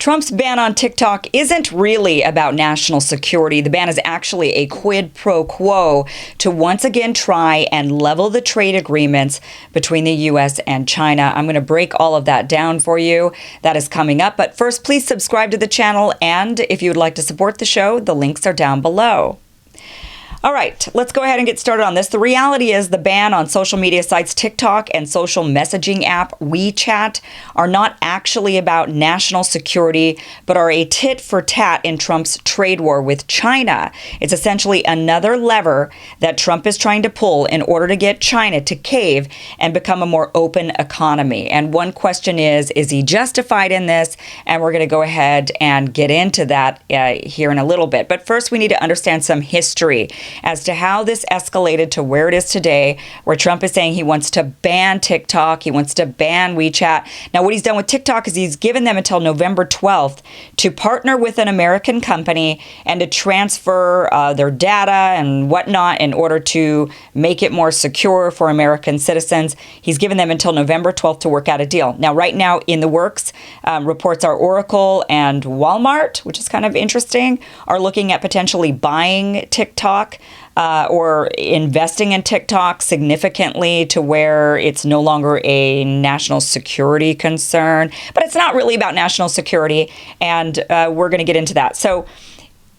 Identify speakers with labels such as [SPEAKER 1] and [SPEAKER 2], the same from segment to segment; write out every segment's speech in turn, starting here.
[SPEAKER 1] Trump's ban on TikTok isn't really about national security. The ban is actually a quid pro quo to once again try and level the trade agreements between the U.S. and China. I'm going to break all of that down for you. That is coming up. But first, please subscribe to the channel. And if you would like to support the show, the links are down below. All right, let's go ahead and get started on this. The reality is the ban on social media sites TikTok and social messaging app WeChat are not actually about national security, but are a tit for tat in Trump's trade war with China. It's essentially another lever that Trump is trying to pull in order to get China to cave and become a more open economy. And one question is he justified in this? And we're going to go ahead and get into that here in a little bit. But first, we need to understand some history as to how this escalated to where it is today, where Trump is saying he wants to ban TikTok, he wants to ban WeChat. Now, what he's done with TikTok is he's given them until November 12th to partner with an American company and to transfer their data and whatnot in order to make it more secure for American citizens. He's given them until November 12th to work out a deal. Now, right now in the works, reports are Oracle and Walmart, which is kind of interesting, are looking at potentially buying TikTok. Or investing in TikTok significantly to where it's no longer a national security concern. But it's not really about national security, and we're going to get into that. So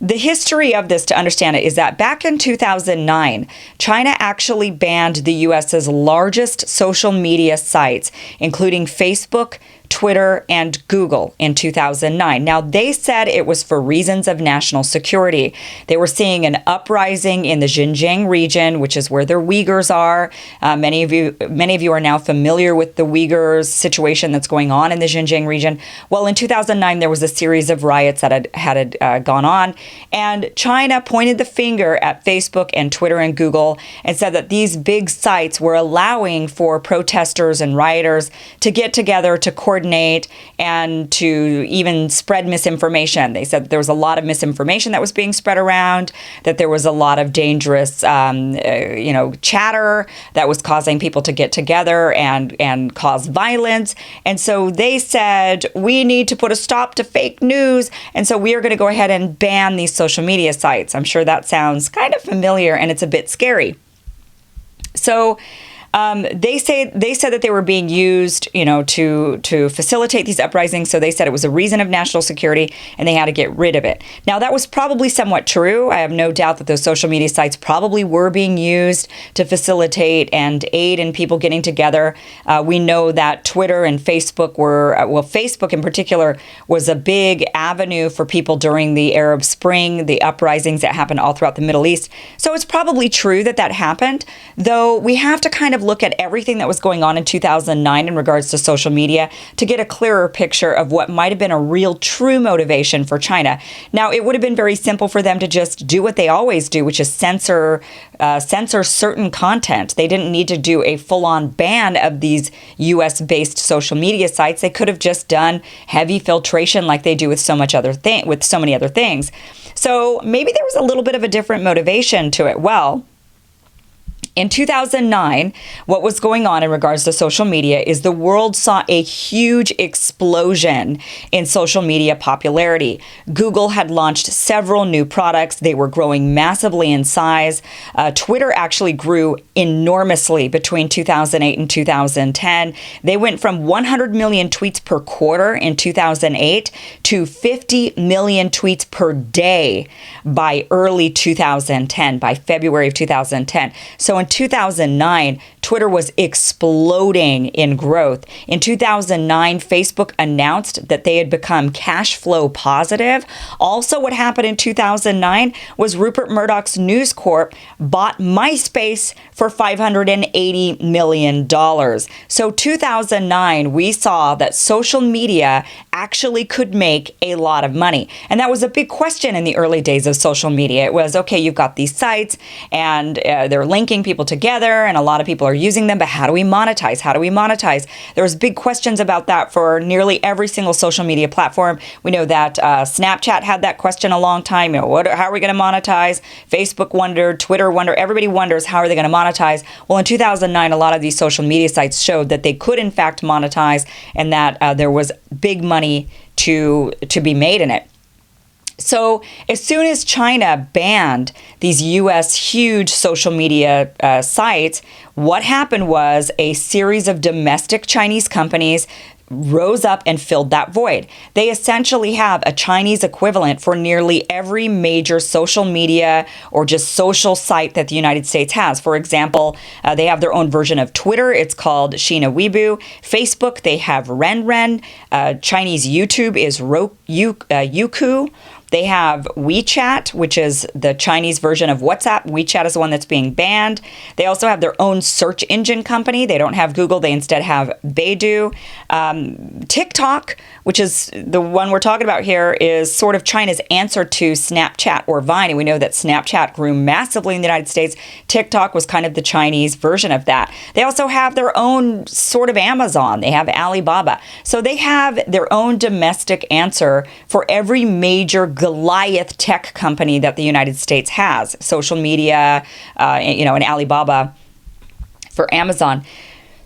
[SPEAKER 1] the history of this, to understand it, is that back in 2009, China actually banned the U.S.'s largest social media sites, including Facebook, Twitter, and Google in 2009. Now, they said it was for reasons of national security. They were seeing an uprising in the Xinjiang region, which is where their Uyghurs are. Many of you are now familiar with the Uyghurs situation that's going on in the Xinjiang region. Well, in 2009, there was a series of riots that had gone on, and China pointed the finger at Facebook and Twitter and Google and said that these big sites were allowing for protesters and rioters to get together to coordinate and to even spread misinformation. They said that there was a lot of misinformation that was being spread around, that there was a lot of dangerous, chatter that was causing people to get together and cause violence. And so they said, we need to put a stop to fake news. And so we are going to go ahead and ban these social media sites. I'm sure that sounds kind of familiar, and it's a bit scary. So they said that they were being used, to facilitate these uprisings. So they said it was a reason of national security and they had to get rid of it. Now, that was probably somewhat true. I have no doubt that those social media sites probably were being used to facilitate and aid in people getting together. We know that Twitter and Facebook Facebook in particular was a big avenue for people during the Arab Spring, the uprisings that happened all throughout the Middle East. So it's probably true that happened, though we have to kind of look at everything that was going on in 2009 in regards to social media to get a clearer picture of what might have been a real true motivation for China. Now, it would have been very simple for them to just do what they always do, which is censor certain content. They didn't need to do a full-on ban of these U.S.-based social media sites. They could have just done heavy filtration like they do with so many other things. So maybe there was a little bit of a different motivation to it. Well, in 2009, what was going on in regards to social media is the world saw a huge explosion in social media popularity. Google had launched several new products. They were growing massively in size. Twitter actually grew enormously between 2008 and 2010. They went from 100 million tweets per quarter in 2008 to 50 million tweets per day by early 2010, by February of 2010. So in 2009, Twitter was exploding in growth. In 2009, Facebook announced that they had become cash flow positive. Also, what happened in 2009 was Rupert Murdoch's News Corp bought MySpace for $580 million. So 2009, we saw that social media actually could make a lot of money. And that was a big question in the early days of social media. It was, okay, you've got these sites and they're linking people people together, and a lot of people are using them, but how do we monetize? How do we monetize? There was big questions about that for nearly every single social media platform. We know that Snapchat had that question a long time. How are we going to monetize? Facebook wondered, Twitter wondered, everybody wonders how are they going to monetize? Well, in 2009, a lot of these social media sites showed that they could in fact monetize, and that there was big money to be made in it. So as soon as China banned these U.S. huge social media sites, what happened was a series of domestic Chinese companies rose up and filled that void. They essentially have a Chinese equivalent for nearly every major social media or just social site that the United States has. For example, they have their own version of Twitter. It's called Sina Weibo. Facebook, they have Renren. Chinese YouTube is Youku. They have WeChat, which is the Chinese version of WhatsApp. WeChat is the one that's being banned. They also have their own search engine company. They don't have Google. They instead have Baidu. TikTok, which is the one we're talking about here, is sort of China's answer to Snapchat or Vine. And we know that Snapchat grew massively in the United States. TikTok was kind of the Chinese version of that. They also have their own sort of Amazon. They have Alibaba. So they have their own domestic answer for every major Goliath tech company that the United States has. Social media, and Alibaba for Amazon.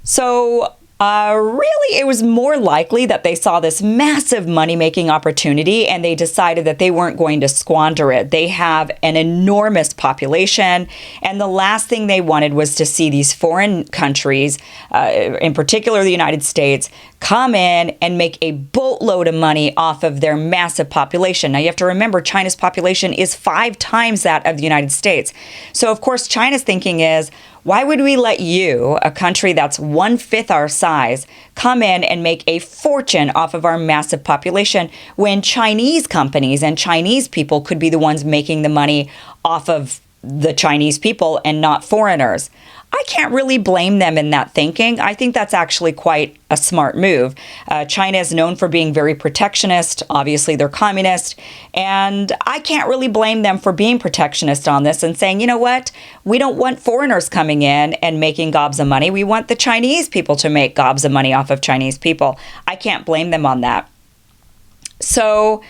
[SPEAKER 1] So really, it was more likely that they saw this massive money-making opportunity and they decided that they weren't going to squander it. They have an enormous population, and the last thing they wanted was to see these foreign countries, in particular the United States, come in and make a boatload of money off of their massive population. Now, you have to remember, China's population is 5 times that of the United States. So, of course, China's thinking is, why would we let you, a country that's 1/5 our size, come in and make a fortune off of our massive population when Chinese companies and Chinese people could be the ones making the money off of the Chinese people and not foreigners? I can't really blame them in that thinking. I think that's actually quite a smart move. China is known for being very protectionist. Obviously, they're communist. And I can't really blame them for being protectionist on this and saying, you know what? We don't want foreigners coming in and making gobs of money. We want the Chinese people to make gobs of money off of Chinese people. I can't blame them on that. So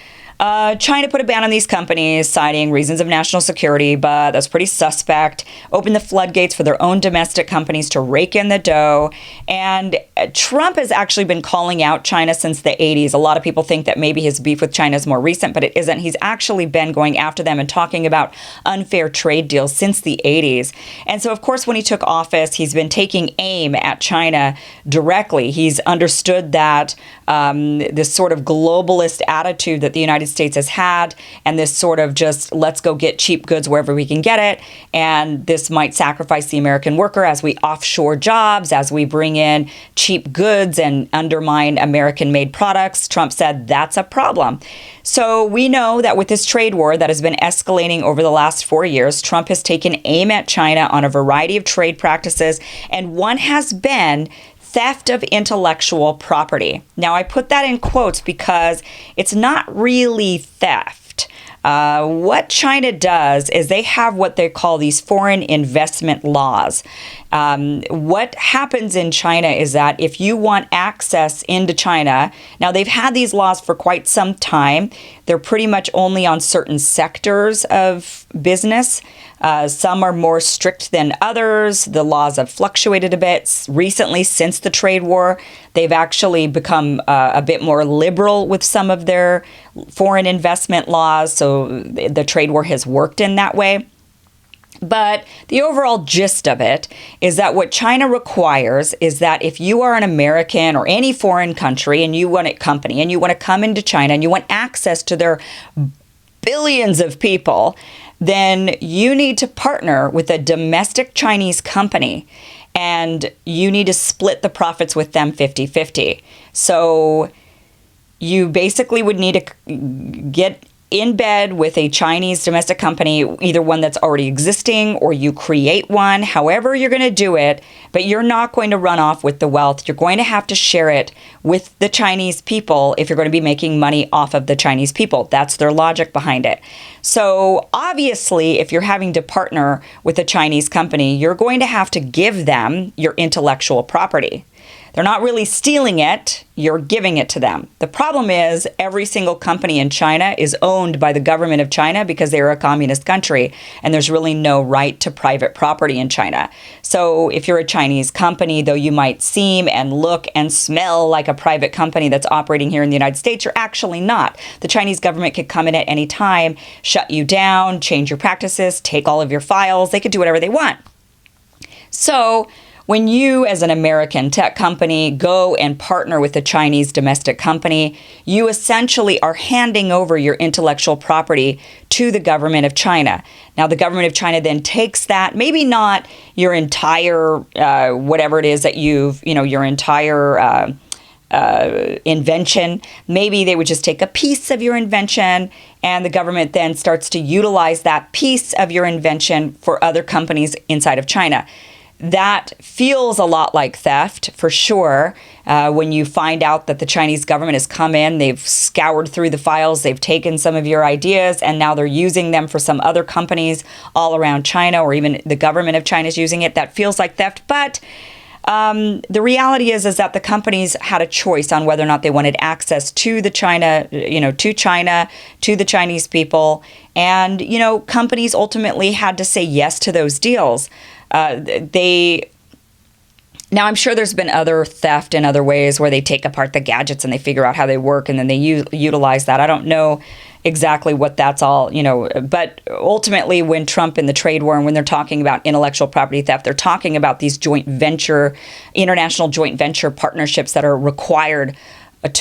[SPEAKER 1] China put a ban on these companies, citing reasons of national security, but that's pretty suspect. Opened the floodgates for their own domestic companies to rake in the dough. And Trump has actually been calling out China since the 80s. A lot of people think that maybe his beef with China is more recent, but it isn't. He's actually been going after them and talking about unfair trade deals since the 80s. And so, of course, when he took office, he's been taking aim at China directly. He's understood that this sort of globalist attitude that the United States has had, and this sort of just let's go get cheap goods wherever we can get it, and this might sacrifice the American worker as we offshore jobs, as we bring in cheap goods and undermine American-made products. Trump said that's a problem. So we know that with this trade war that has been escalating over the last 4 years, Trump has taken aim at China on a variety of trade practices, and one has been theft of intellectual property. Now, I put that in quotes because it's not really theft. What China does is they have what they call these foreign investment laws. What happens in China is that if you want access into China, now they've had these laws for quite some time. They're pretty much only on certain sectors of business. Some are more strict than others. The laws have fluctuated a bit. Recently, since the trade war, they've actually become a bit more liberal with some of their foreign investment laws. So the trade war has worked in that way. But the overall gist of it is that what China requires is that if you are an American or any foreign country and you want a company and you want to come into China and you want access to their billions of people, then you need to partner with a domestic Chinese company and you need to split the profits with them 50-50. So you basically would need to get in bed with a Chinese domestic company, either one that's already existing or you create one, however you're going to do it, but you're not going to run off with the wealth. You're going to have to share it with the Chinese people if you're going to be making money off of the Chinese people. That's their logic behind it. So obviously, if you're having to partner with a Chinese company, you're going to have to give them your intellectual property. They're not really stealing it, you're giving it to them. The problem is every single company in China is owned by the government of China because they're a communist country, and there's really no right to private property in China. So if you're a Chinese company, though you might seem and look and smell like a private company that's operating here in the United States, you're actually not. The Chinese government could come in at any time, shut you down, change your practices, take all of your files. They could do whatever they want. So when you, as an American tech company, go and partner with a Chinese domestic company, you essentially are handing over your intellectual property to the government of China. Now, the government of China then takes that, maybe not your entire, whatever it is that your entire invention. Maybe they would just take a piece of your invention, and the government then starts to utilize that piece of your invention for other companies inside of China. That feels a lot like theft, for sure. When you find out that the Chinese government has come in, they've scoured through the files, they've taken some of your ideas, and now they're using them for some other companies all around China, or even the government of China is using it. That feels like theft. But the reality is that the companies had a choice on whether or not they wanted access to the China, to the Chinese people. And, companies ultimately had to say yes to those deals. Now, I'm sure there's been other theft in other ways where they take apart the gadgets and they figure out how they work and then they utilize that. I don't know exactly what that's all, but ultimately when Trump in the trade war and when they're talking about intellectual property theft, they're talking about these international joint venture partnerships that are required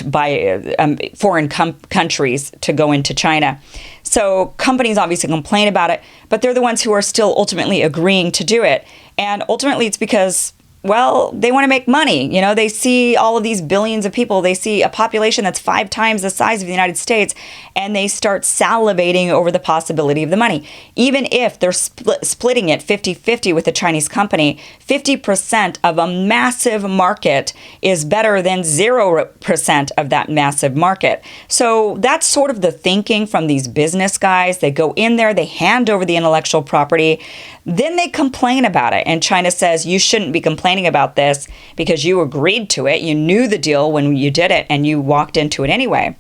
[SPEAKER 1] by foreign countries to go into China. So companies obviously complain about it, but they're the ones who are still ultimately agreeing to do it. And ultimately it's because, well, they want to make money. They see all of these billions of people. They see a population that's 5 times the size of the United States, and they start salivating over the possibility of the money. Even if they're splitting it 50-50 with a Chinese company, 50% of a massive market is better than 0% of that massive market. So that's sort of the thinking from these business guys. They go in there, they hand over the intellectual property, then they complain about it. And China says, you shouldn't be complaining about this because you agreed to it. You knew the deal when you did it and you walked into it anyway.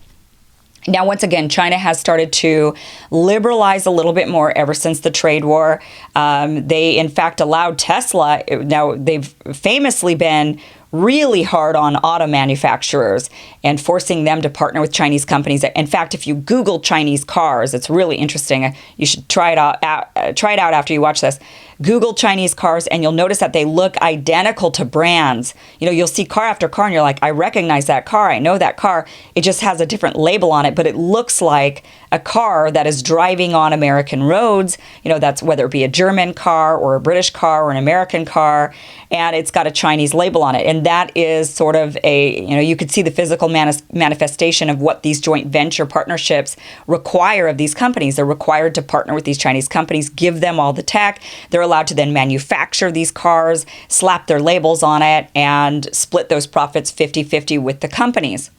[SPEAKER 1] Now, once again, China has started to liberalize a little bit more ever since the trade war. They, in fact, allowed Tesla. Now, they've famously been really hard on auto manufacturers and forcing them to partner with Chinese companies. In fact, if you Google Chinese cars, it's really interesting. You should try it out after you watch this. Google Chinese cars, and you'll notice that they look identical to brands. You'll see car after car, and you're like, I recognize that car. I know that car. It just has a different label on it, but it looks like a car that is driving on American roads. That's whether it be a German car or a British car or an American car, and it's got a Chinese label on it. And that is sort of you could see the physical manifestation of what these joint venture partnerships require of these companies. They're required to partner with these Chinese companies, give them all the tech. They're allowed to then manufacture these cars, slap their labels on it, and split those profits 50-50 with the companies.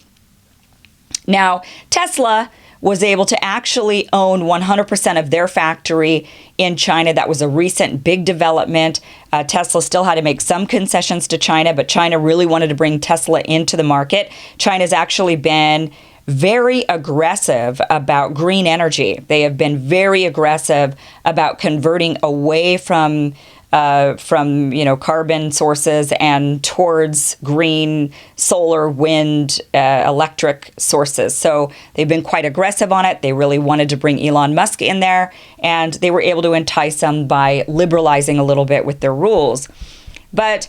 [SPEAKER 1] Now, Tesla was able to actually own 100% of their factory in China. That was a recent big development. Tesla still had to make some concessions to China, but China really wanted to bring Tesla into the market. China's actually been very aggressive about green energy. They have been very aggressive about converting away from carbon sources and towards green solar, wind, electric sources. So they've been quite aggressive on it. They really wanted to bring Elon Musk in there, and they were able to entice him by liberalizing a little bit with their rules. But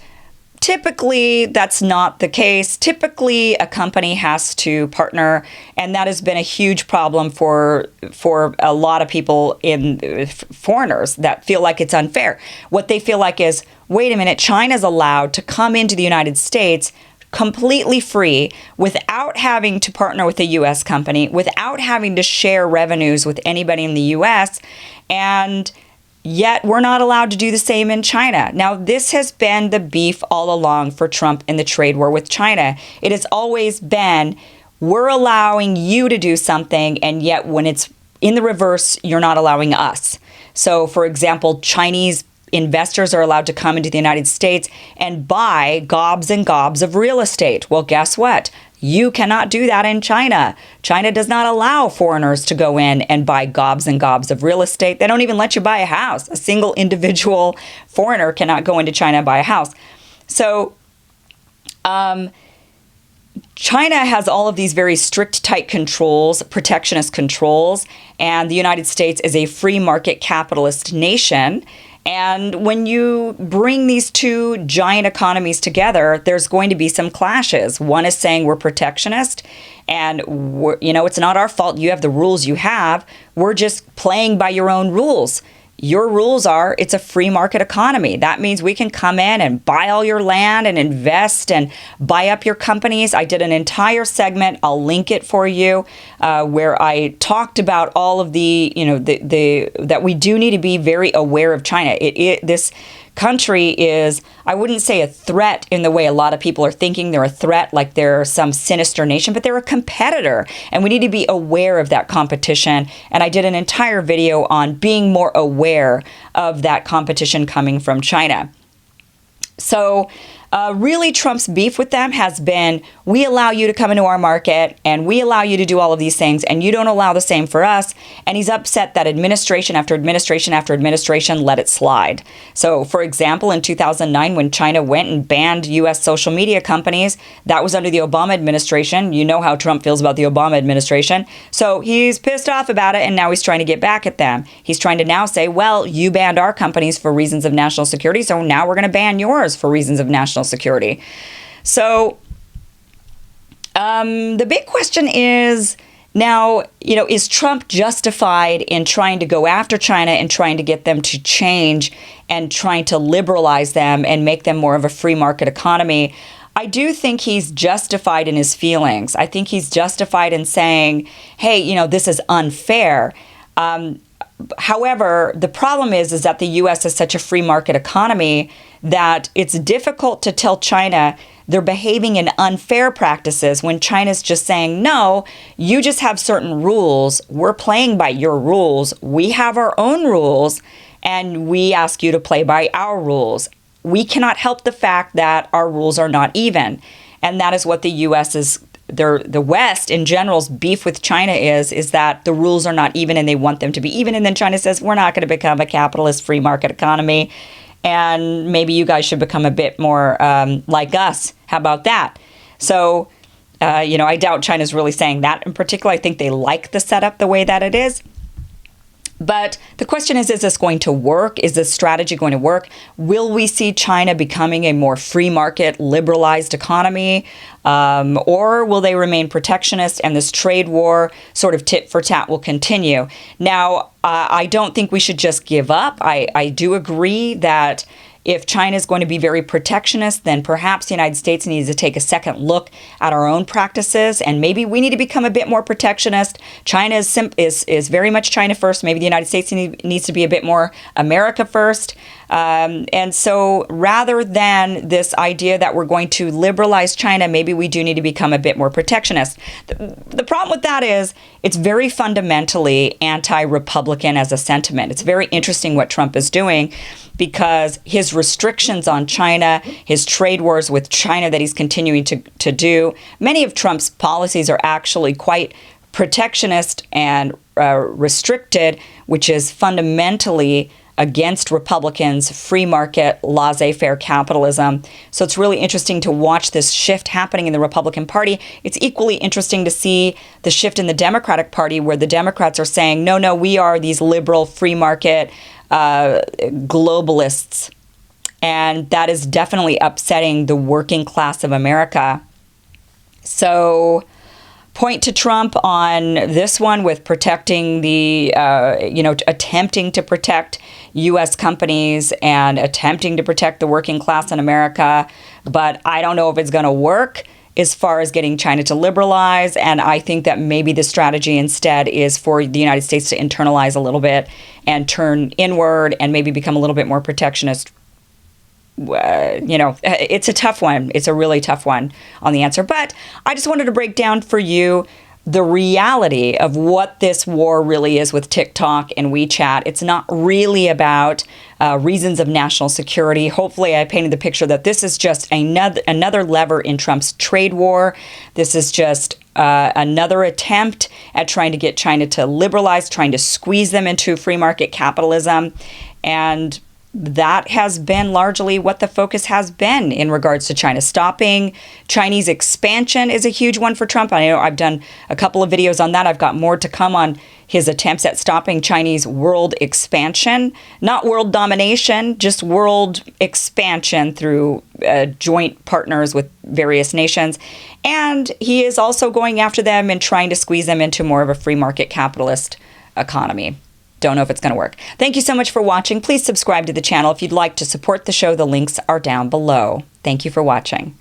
[SPEAKER 1] typically, that's not the case. Typically, a company has to partner, and that has been a huge problem for a lot of people foreigners that feel like it's unfair. What they feel like is, wait a minute, China's allowed to come into the United States, completely free without having to partner with a U.S. company, without having to share revenues with anybody in the U.S., and yet we're not allowed to do the same in China. Now, this has been the beef all along for Trump in the trade war with China. It has always been, we're allowing you to do something, and yet when it's in the reverse, you're not allowing us. So, for example, Chinese investors are allowed to come into the United States and buy gobs and gobs of real estate. Well, guess what? You cannot do that in China. China does not allow foreigners to go in and buy gobs and gobs of real estate. They don't even let you buy a house. A single individual foreigner cannot go into China and buy a house. So, China has all of these very strict, tight controls, protectionist controls, and the United States is a free market capitalist nation. And when you bring these two giant economies together, there's going to be some clashes. One is saying we're protectionist and it's not our fault. You have the rules you have. We're just playing by your own rules. Your rules are it's a free market economy. That means we can come in and buy all your land and invest and buy up your companies. I did an entire segment, I'll link it for you, where I talked about all of that we do need to be very aware of China. This country is, I wouldn't say a threat in the way a lot of people are thinking they're a threat, like they're some sinister nation, but they're a competitor. And we need to be aware of that competition. And I did an entire video on being more aware of that competition coming from China. So really, Trump's beef with them has been, we allow you to come into our market and we allow you to do all of these things and you don't allow the same for us. And he's upset that administration after administration after administration let it slide. So, for example, in 2009, when China went and banned U.S. social media companies, that was under the Obama administration. You know how Trump feels about the Obama administration. So he's pissed off about it and now he's trying to get back at them. He's trying to now say, well, you banned our companies for reasons of national security, so now we're going to ban yours for reasons of national security. So the big question is now, is Trump justified in trying to go after China and trying to get them to change and trying to liberalize them and make them more of a free market economy? I do think he's justified in his feelings. I think he's justified in saying, hey, this is unfair. However, the problem is that the U.S. is such a free market economy that it's difficult to tell China they're behaving in unfair practices when China's just saying, no, you just have certain rules. We're playing by your rules. We have our own rules, and we ask you to play by our rules. We cannot help the fact that our rules are not even. And that is what the U.S. is. The West in general's beef with China is that the rules are not even and they want them to be even. And then China says, we're not going to become a capitalist free market economy. And maybe you guys should become a bit more like us. How about that? So, I doubt China's really saying that in particular. I think they like the setup the way that it is. But the question is this going to work? Is this strategy going to work? Will we see China becoming a more free market, liberalized economy? Or will they remain protectionist and this trade war sort of tit for tat will continue? Now, I don't think we should just give up. I do agree that if China is going to be very protectionist, then perhaps the United States needs to take a second look at our own practices, and maybe we need to become a bit more protectionist. China is very much China first. Maybe the United States needs to be a bit more America first. And so rather than this idea that we're going to liberalize China, maybe we do need to become a bit more protectionist. The problem with that is it's very fundamentally anti-Republican as a sentiment. It's very interesting what Trump is doing because his restrictions on China, his trade wars with China that he's continuing to do, many of Trump's policies are actually quite protectionist and restricted, which is fundamentally against Republicans' free market, laissez-faire capitalism. So it's really interesting to watch this shift happening in the Republican Party. It's equally interesting to see the shift in the Democratic Party where the Democrats are saying, no, we are these liberal, free market globalists. And that is definitely upsetting the working class of America. So point to Trump on this one with protecting the, attempting to protect U.S. companies and attempting to protect the working class in America. but I don't know if it's going to work as far as getting China to liberalize. And I think that maybe the strategy instead is for the United States to internalize a little bit and turn inward and maybe become a little bit more protectionist. It's a tough one. It's a really tough one on the answer. But I just wanted to break down for you the reality of what this war really is with TikTok and WeChat. It's not really about reasons of national security. Hopefully, I painted the picture that this is just another lever in Trump's trade war. This is just another attempt at trying to get China to liberalize, trying to squeeze them into free market capitalism. And that has been largely what the focus has been in regards to China. Stopping Chinese expansion is a huge one for Trump. I know I've done a couple of videos on that. I've got more to come on his attempts at stopping Chinese world expansion, not world domination, just world expansion through joint partners with various nations. And he is also going after them and trying to squeeze them into more of a free market capitalist economy. Don't know if it's going to work. Thank you so much for watching. Please subscribe to the channel if you'd like to support the show. The links are down below. Thank you for watching.